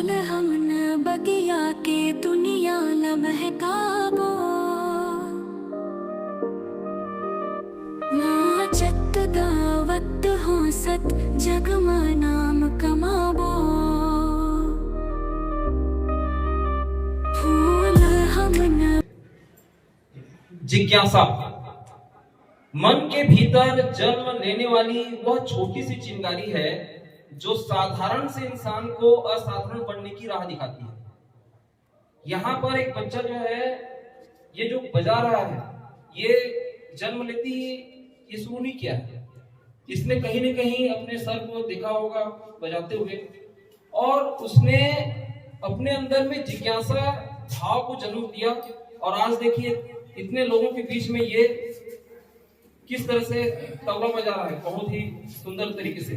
फूल हमने बगिया के दुनिया न महकाबो, नाचत गावत हंसत जग में नाम कमाबो। फूल हमने जिज्ञासा मन के भीतर जन्म लेने वाली वह छोटी सी चिंगारी है जो साधारण से इंसान को असाधारण बनने की राह दिखाती है। यहाँ पर एक बच्चा जो है ये जो बजा रहा है, ये जन्म लेती ही ये शुरू नहीं किया है। इसने कहीं न कहीं अपने सर को देखा होगा बजाते हुए, और उसने अपने अंदर में जिज्ञासा भाव को जन्म दिया। और आज देखिए इतने लोगों के बीच में ये किस तरह से तबला बजा रहा है, बहुत ही सुंदर तरीके से।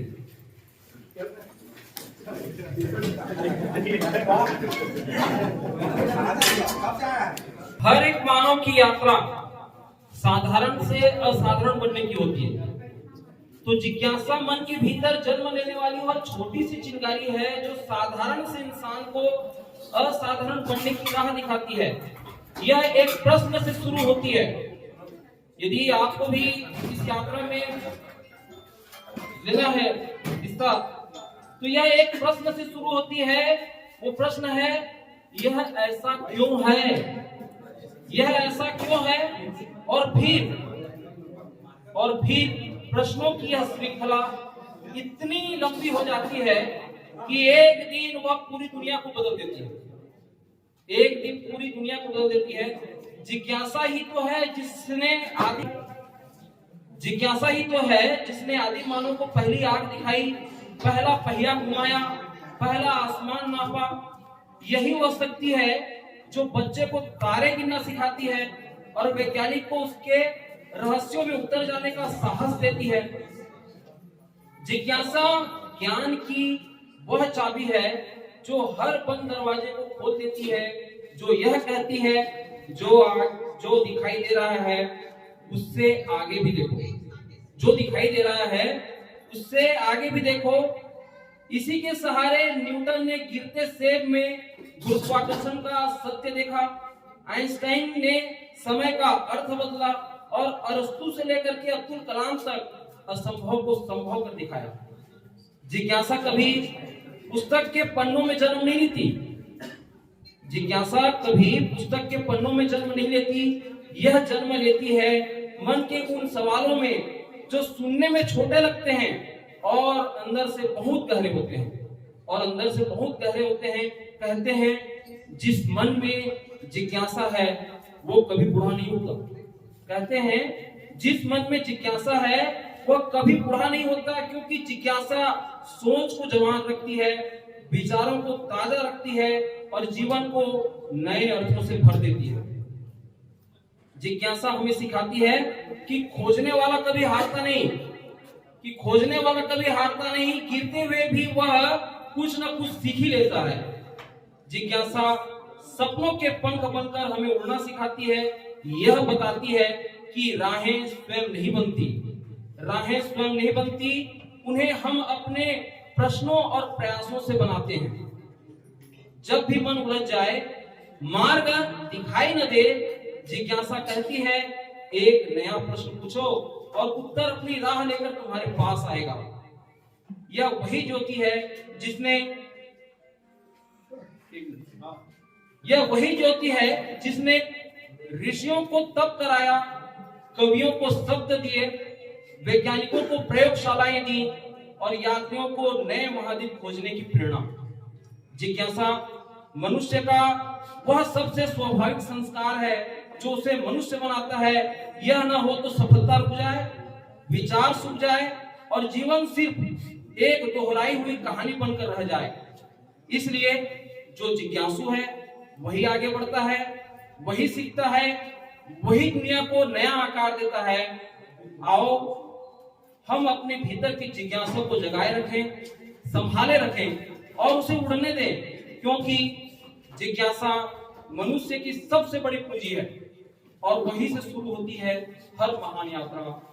हर एक मानव की यात्रा साधारण से असाधारण बनने की होती है। तो जिज्ञासा मन के भीतर जन्म लेने वाली वह छोटी सी चिंगारी है जो साधारण से इंसान को असाधारण बनने की राह दिखाती है। यह एक प्रश्न से शुरू होती है। यदि आपको भी इस यात्रा में लेना है हिस्सा, तो यह एक प्रश्न से शुरू होती है। वो प्रश्न है, यह ऐसा क्यों है, यह ऐसा क्यों है। और फिर प्रश्नों की यह श्रृंखला इतनी लंबी हो जाती है कि एक दिन वह पूरी दुनिया को बदल देती है। एक दिन पूरी दुनिया को बदल देती है। जिज्ञासा ही तो है जिसने आदि मानव को पहली आग दिखाई, पहला पहिया घुमाया, पहला आसमान नापा। यही वह शक्ति है जो बच्चे को तारे गिनना सिखाती है और वैज्ञानिक को उसके रहस्यों में उतर जाने का साहस देती है। जिज्ञासा ज्ञान की वह चाबी है जो हर बंद दरवाजे को खोल देती है, जो यह कहती है जो दिखाई दे रहा है उससे आगे भी देखो, जो दिखाई दे रहा है उससे आगे भी देखो। इसी के सहारे न्यूटन ने गिरते सेब में गुरुत्वाकर्षण का सत्य देखा, आइंस्टाइन ने समय का अर्थ बदला, और अरस्तु से लेकर के अब्दुल कलाम तक असंभव को संभव कर दिखाया। जिज्ञासा कभी पुस्तक के पन्नों में जन्म नहीं लेती। जिज्ञासा कभी पुस्तक के पन्नों में जन्म नहीं लेती। यह जन्म लेती है मन के उन सवालों में जो सुनने में छोटे लगते हैं और अंदर से बहुत गहरे होते हैं। कहते हैं जिस मन में जिज्ञासा है वो कभी बूढ़ा नहीं होता। कहते हैं जिस मन में जिज्ञासा है वह कभी बूढ़ा नहीं होता, क्योंकि जिज्ञासा सोच को जवान रखती है, विचारों को ताजा रखती है और जीवन को नए अर्थों से भर देती है। जिज्ञासा हमें सिखाती है कि खोजने वाला कभी हारता नहीं, गिरते हुए भी वह कुछ न कुछ सीख ही लेता है। जिज्ञासा सपनों के पंख बनकर हमें उड़ना सिखाती है। यह बताती है कि राहें स्वयं नहीं बनती, उन्हें हम अपने प्रश्नों और प्रयासों से बनाते हैं। जब भी मन उलझ जाए, मार्ग दिखाई न दे, जिज्ञासा कहती है एक नया प्रश्न पूछो और उत्तर अपनी राह लेकर तुम्हारे पास आएगा। यह वही ज्योति है जिसने ऋषियों को तप कराया, कवियों को शब्द दिए, वैज्ञानिकों को प्रयोगशालाएं दी और यात्रियों को नए महाद्वीप खोजने की प्रेरणा। जिज्ञासा मनुष्य का वह सबसे स्वाभाविक संस्कार है जो उसे मनुष्य बनाता है। यह न हो तो सफलता रुक जाए, विचार सूख जाए और जीवन सिर्फ एक दोहराई हुई कहानी बनकर रह जाए। इसलिए जो जिज्ञासु है वही आगे बढ़ता है, वही सीखता है, वही दुनिया को नया आकार देता है। आओ हम अपने भीतर की जिज्ञासा को जगाए रखें, संभाले रखें और उसे उड़ने दें, क्योंकि जिज्ञासा मनुष्य की सबसे बड़ी पूंजी है और वहीं से शुरू होती है हर महान यात्रा।